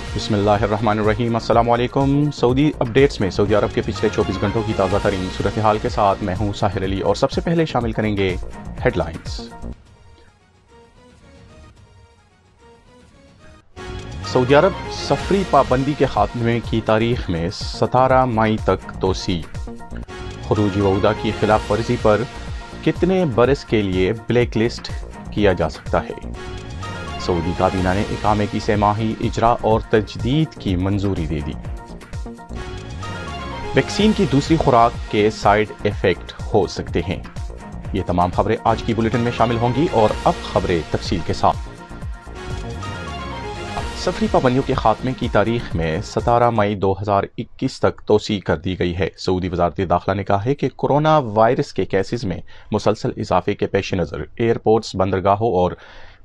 बिस्मिल्लाहिर्रहमानिर्रहीम। अस्सलाम वालेकुम। सऊदी अपडेट्स में सऊदी अरब के पिछले 24 घंटों की ताज़ा तरीन सूरत हाल के साथ मैं हूं साहिर अली और सबसे पहले शामिल करेंगे हेडलाइंस। सऊदी अरब सफरी पाबंदी के खात्मे की तारीख में 17 मई तक तोसी। खुरूज वऊदा की खिलाफ वर्जी पर कितने बरस के लिए ब्लैक लिस्ट किया जा सकता है। सऊदी काबीना ने इकामे की सेमाही इजरा और तजदीद की मंजूरी दे दी। वैक्सीन की दूसरी खुराक के साइड इफेक्ट हो सकते हैं। ये तमाम खबरें आज की बुलेटिन में शामिल होंगी और अब खबरें तफसील के साथ। सफरी पाबंदियों के खात्मे की तारीख में 17 मई 2021 तक तोसी कर दी गई है। सऊदी वजारत दाखिला ने कहा है कि कोरोना वायरस के केसेस में मुसलसल इजाफे के पेश नज़र एयरपोर्ट्स, बंदरगाहों और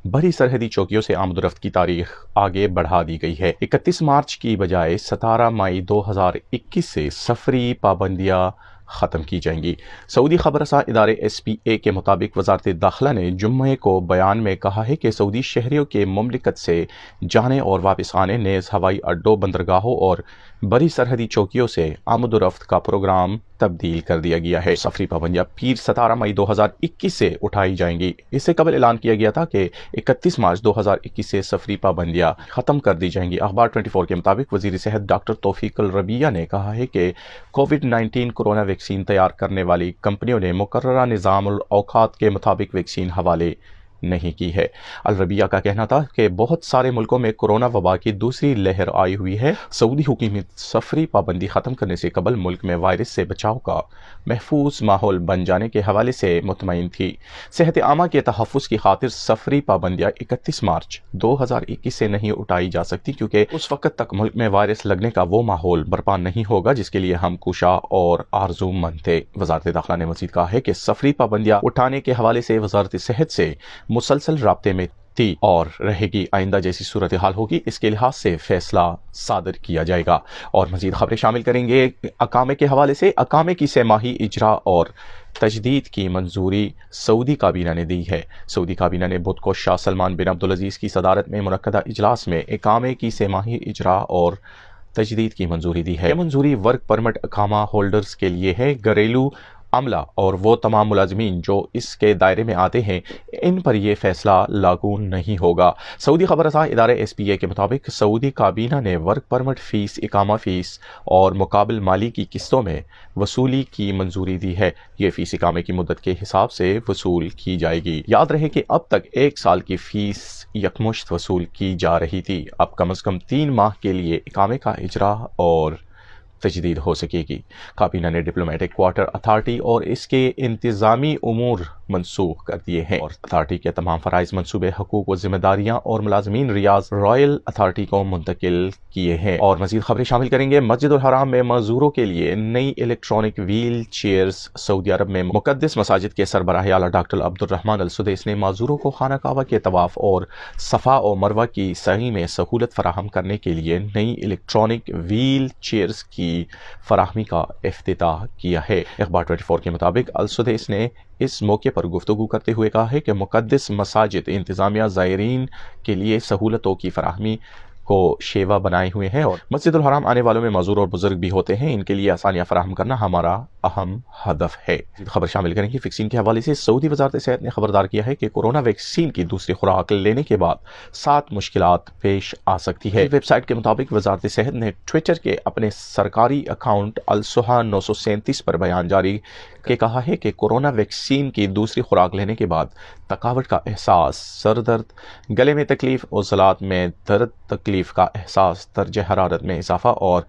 बड़ी सरहदी चौकियों से आमदरफ्त की तारीख आगे बढ़ा दी गई है। 31 मार्च की बजाय 17 मई 2021 से सफरी पाबंदियां ख़त्म की जाएंगी। सऊदी खबरसा इदारे SPA के मुताबिक वजारत दाखिला ने जुम्मे को बयान में कहा है कि सऊदी शहरियों के मुमलिकत से जाने और वापस आने नेज़ हवाई अड्डों, बंदरगाहों और बड़ी सरहदी चौकियों से आमदरफ्त का प्रोग्राम तब्दील कर दिया गया है। सफरी पाबंदियां फिर 17 मई 2021 से उठाई जाएंगी। इससे कबल ऐलान किया गया था कि 31 मार्च 2021 से सफरी पाबंदियां खत्म कर दी जाएंगी। अखबार 24 के मुताबिक वजीर सेहत डॉक्टर तौफीक अल रबिया ने कहा है कि कोविड-19 कोरोना वैक्सीन तैयार करने वाली कंपनियों ने मुकर्ररा निज़ामुल औकात के मुताबिक वैक्सीन हवाले नहीं की है। अल रबिया का कहना था कि बहुत सारे मुल्कों में कोरोना वबा की दूसरी लहर आई हुई है। सऊदी हुकूमत सफरी पाबंदी ख़त्म करने से कबल मुल्क में वायरस से बचाव का महफूज माहौल बन जाने के हवाले से मुतमईन थी। सेहत आमा के तहफ़्फ़ुज़ की खातिर सफरी पाबंदियाँ 31 मार्च 2021 से नहीं उठाई जा सकती, क्योंकि उस वक़्त तक मुल्क में वायरस लगने का वो माहौल बर्पा नहीं होगा जिसके लिए हम कुशा और आरज़ूमंद थे। वज़ारत दाखिला ने मज़ीद कहा है कि सफरी पाबंदियाँ उठाने के हवाले से वज़ारत सेहत से मुसलसल राब्ते में थी और रहेगी। आइंदा जैसी सूरत हाल होगी इसके लिहाज से फैसला सादर किया जाएगा। और मजीद खबरें शामिल करेंगे अकामे के हवाले से। अकामे की सेमाही इजरा और तजदीद की मंजूरी सऊदी काबीना ने दी है। सऊदी काबीना ने बुध को शाह सलमान बिन अब्दुल अजीज़ की सदारत में मुनक्कदा इजलास में अकामे की सेमाही इजरा और तजदीद की मंजूरी दी है। यह मंजूरी वर्क परमिट अकामा होल्डर्स के लिए है। घरेलू अमला और वो तमाम मुलाजमीन जो इसके दायरे में आते हैं, इन पर यह फैसला लागू नहीं होगा। सऊदी खबरसा इदारे SPA के मुताबिक सऊदी काबीना ने वर्क परमिट फ़ीस, इकामा फ़ीस और मुकाबिल माली की किस्तों में वसूली की मंजूरी दी है। ये फ़ीस इकामे की मुद्दत के हिसाब से वसूल की जाएगी। याद रहे कि अब तक 1 साल की फ़ीस यकमुश्त वसूल की जा रही थी। अब कम अज़ कम 3 माह के लिए इकामे का इजरा और तजदीद हो सकेगी। काबीना ने डिप्लोमेटिक क्वार्टर अथॉरिटी और इसके इंतज़ामी उमूर मनसूख कर दिए हैं और अथॉरिटी के तमाम फ़राइज़, मनसूबे, हकूक़ व ज़िम्मेदारियाँ और मुलाजमीन रियाज रॉयल अथॉरिटी को मुंतकिल किए हैं। और मज़ीद खबरें शामिल करेंगे। मस्जिद उल हराम में मज़ूरों के लिए नई इलेक्ट्रॉनिक व्हील चेयर्स। सऊदी अरब में मुक़द्दस मसाजिद के सरबराह आला डॉक्टर अब्दुर्रहमान अल सुदैस ने मज़ूरों को खाना काबा के तवाफ़ और सफ़ा और मरवा की सही में सहूलत फराहम करने के लिए नई इलेक्ट्रॉनिक व्हील चेयर्स की फराहमी का इफ्तिताह किया है। अखबार 24 के मुताबिक अल सुदैस ने इस मौके पर गुफ्तगू करते हुए कहा है कि मुक़द्दस मसाजिद इंतज़ामिया ज़ायरीन के लिए सहूलतों की फराहमी को शेवा बनाए हुए हैं और मस्जिद उल हराम आने वालों में मज़ूर और बुजुर्ग भी होते हैं। इनके लिए आसानियाँ फराहम करना हमारा अहम हदफ है। खबर शामिल करेंगे वैक्सीन के हवाले से। सऊदी वजारत सेहत ने खबरदार किया है कि कोरोना वैक्सीन की दूसरी खुराक लेने के बाद 7 मुश्किलात पेश आ सकती है। वेबसाइट के मुताबिक वजारत सेहत ने ट्विटर के अपने सरकारी अकाउंट अलसुहा 937 पर बयान जारी के कहा है कि कोरोना वैक्सीन की दूसरी खुराक लेने के बाद थकावट का एहसास, सर दर्द, गले में तकलीफ, उज़लात में दर्द, तकलीफ का एहसास, दर्जे हरारत में इजाफा और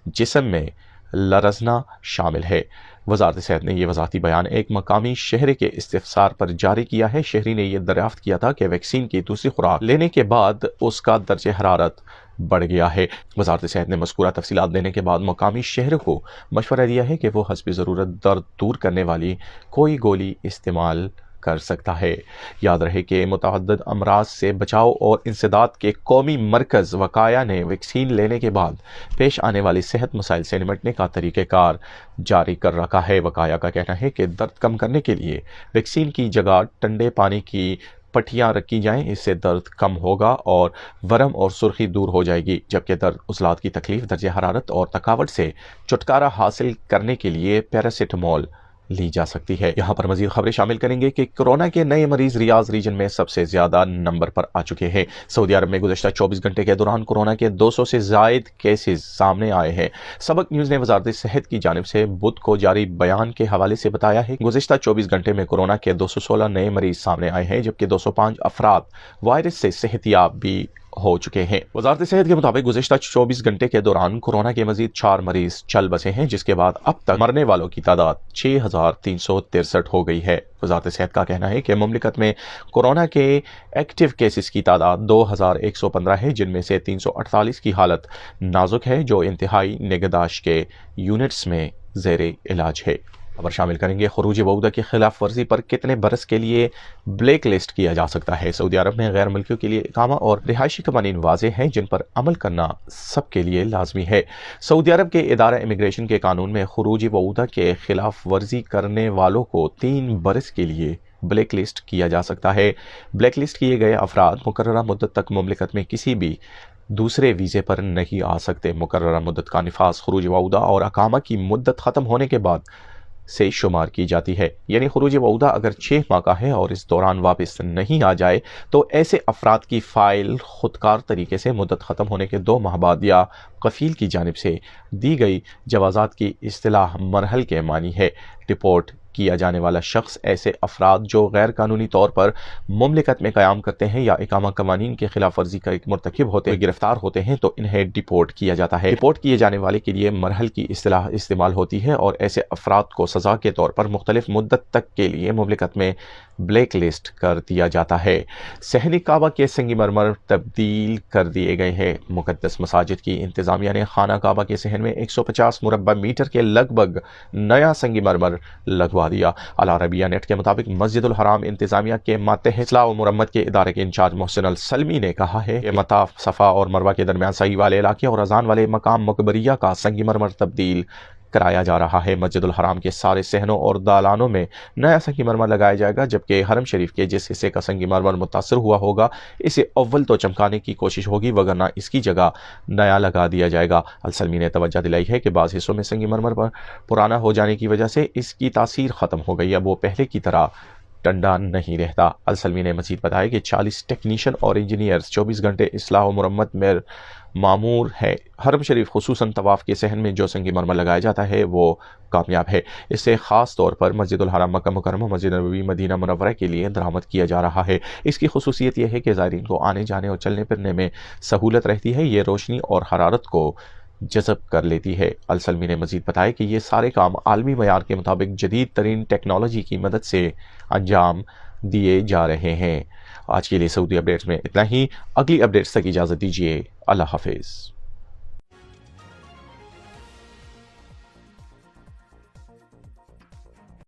जिस्म में लरजना शामिल है। वजारत सेहत ने यह वजाती बयान एक मकामी शहरी के इस्तिफसार पर जारी किया है। शहरी ने यह दरियाफ्त किया था कि वैक्सीन की दूसरी खुराक लेने के बाद उसका दर्जे हरारत बढ़ गया है। वजारत सेहत ने मज़कूरा तफसीलात देने के बाद मकामी शहरों को मशवरा दिया है कि वो हस्ब ज़रूरत दर्द दूर करने वाली कोई गोली इस्तेमाल कर सकता है। याद रहे कि मुतअद्दिद अमराज से बचाव और इंसदाद के कौमी मरकज़ वकाया ने वैक्सीन लेने के बाद पेश आने वाली सेहत मसाइल से निपटने का तरीक़ेकार जारी कर रखा है। वकाया का कहना है कि दर्द कम करने के लिए वैक्सीन की जगह ठंडे पानी की پٹیاں رکھی جائیں، اس سے درد کم ہوگا اور ورم اور سرخی دور ہو جائے گی، جبکہ درد، عضلات کی تکلیف، درجہ حرارت اور تھکاوٹ سے چھٹکارا حاصل کرنے کے لیے پیراسیٹامول لی جا سکتی ہے۔ یہاں پر مزید خبریں شامل کریں گے کہ کورونا کے نئے مریض ریاض ریجن میں سب سے زیادہ نمبر پر آ چکے ہیں۔ سعودی عرب میں گزشتہ 24 گھنٹے کے دوران کورونا کے 200 سے زائد کیسز سامنے آئے ہیں۔ سبق نیوز نے وزارت صحت کی جانب سے بدھ کو جاری بیان کے حوالے سے بتایا ہے کہ گزشتہ 24 گھنٹے میں کورونا کے 216 نئے مریض سامنے آئے ہیں، جبکہ 205 افراد وائرس سے صحت یاب بھی ہو چکے ہیں۔ وزارت صحت کے مطابق گزشتہ 24 گھنٹے کے دوران کورونا کے مزید 4 مریض چل بسے ہیں، جس کے بعد اب تک مرنے والوں کی تعداد 6363 ہو گئی ہے۔ وزارت صحت کا کہنا ہے کہ مملکت میں کورونا کے ایکٹیو کیسز کی تعداد 2115 ہے، جن میں سے 348 کی حالت نازک ہے، جو انتہائی نگہداشت کے یونٹس میں زیر علاج ہے۔ خبر شامل کریں گے خروج بعودہ کی خلاف ورزی پر کتنے برس کے لیے بلیک لسٹ کیا جا سکتا ہے۔ سعودی عرب میں غیر ملکیوں کے لیے اقامہ اور رہائشی قوانین واضح ہیں، جن پر عمل کرنا سب کے لیے لازمی ہے۔ سعودی عرب کے ادارہ امیگریشن کے قانون میں خروج بعودہ کے خلاف ورزی کرنے والوں کو 3 برس کے لیے بلیک لسٹ کیا جا سکتا ہے۔ بلیک لسٹ کیے گئے افراد مقررہ مدت تک مملکت میں کسی بھی دوسرے ویزے پر نہیں آ سکتے۔ مقررہ مدت کا نفاذ خروج بعودہ اور اقامہ کی مدت ختم ہونے کے بعد سے شمار کی جاتی ہے، یعنی خروج بعودہ اگر 6 ماہ کا ہے اور اس دوران واپس نہیں آ جائے تو ایسے افراد کی فائل خودکار طریقے سے مدت ختم ہونے کے 2 ماہ بعد یا کفیل کی جانب سے دی گئی جوازات کی اصطلاح مرحل کے معنی ہے۔ رپورٹ کیا جانے والا شخص ایسے افراد جو غیر قانونی طور پر مملکت میں قیام کرتے ہیں یا اقامہ قوانین کی خلاف ورزی کا مرتکب ہوتے ہیں، گرفتار ہوتے ہیں تو انہیں ڈیپورٹ کیا جاتا ہے۔ ڈیپورٹ کیے جانے والے کے لیے مرحل کی اصطلاح استعمال ہوتی ہے اور ایسے افراد کو سزا کے طور پر مختلف مدت تک کے لیے مملکت میں بلیک لسٹ کر دیا جاتا ہے۔ صحن کعبہ کے سنگ مرمر تبدیل کر دیے گئے ہیں۔ مقدس مساجد کی انتظامیہ نے خانہ کعبہ کے صحن میں 150 مربع میٹر کے لگ بھگ نیا سنگ مرمر لگوا دیا۔ العربیہ نیٹ کے مطابق مسجد الحرام انتظامیہ کے ماتحت اصلاح و مرمت کے ادارے کے انچارج محسن السلمی نے کہا ہے کہ مطاف صفا اور مروہ کے درمیان سعی والے علاقے اور اذان والے مقام مقبریہ کا سنگ مرمر تبدیل کرایا جا رہا ہے۔ مسجد الحرام کے سارے صحنوں اور دالانوں میں نیا سنگ مرمر لگایا جائے گا، جبکہ حرم شریف کے جس حصے کا سنگ مرمر متاثر ہوا ہوگا اسے اول تو چمکانے کی کوشش ہوگی، وگرنہ اس کی جگہ نیا لگا دیا جائے گا۔ السلمی نے توجہ دلائی ہے کہ بعض حصوں میں سنگ مرمر پر پرانا ہو جانے کی وجہ سے اس کی تاثیر ختم ہو گئی، اب وہ پہلے کی طرح ٹنڈا نہیں رہتا۔ السلمی نے مزید بتایا کہ 40 ٹیکنیشین اور انجینئرز 24 گھنٹے اصلاح و مرمت میں معمور ہے۔ حرم شریف خصوصاً طواف کے صحن میں جو سنگ مرمر لگایا جاتا ہے وہ کامیاب ہے۔ اس سے خاص طور پر مسجد الحرام مکہ مکرمہ، مسجد نبوی مدینہ منورہ کے لیے درآمد کیا جا رہا ہے۔ اس کی خصوصیت یہ ہے کہ زائرین کو آنے جانے اور چلنے پھرنے میں سہولت رہتی ہے، یہ روشنی اور حرارت کو جذب کر لیتی ہے۔ السلمی نے مزید بتایا کہ یہ سارے کام عالمی معیار کے مطابق جدید ترین ٹیکنالوجی کی مدد سے انجام دیے جا رہے ہیں۔ آج کے لیے سعودی اپڈیٹس میں اتنا ہی۔ اگلی اپڈیٹس تک اجازت دیجیے۔ اللہ حافظ۔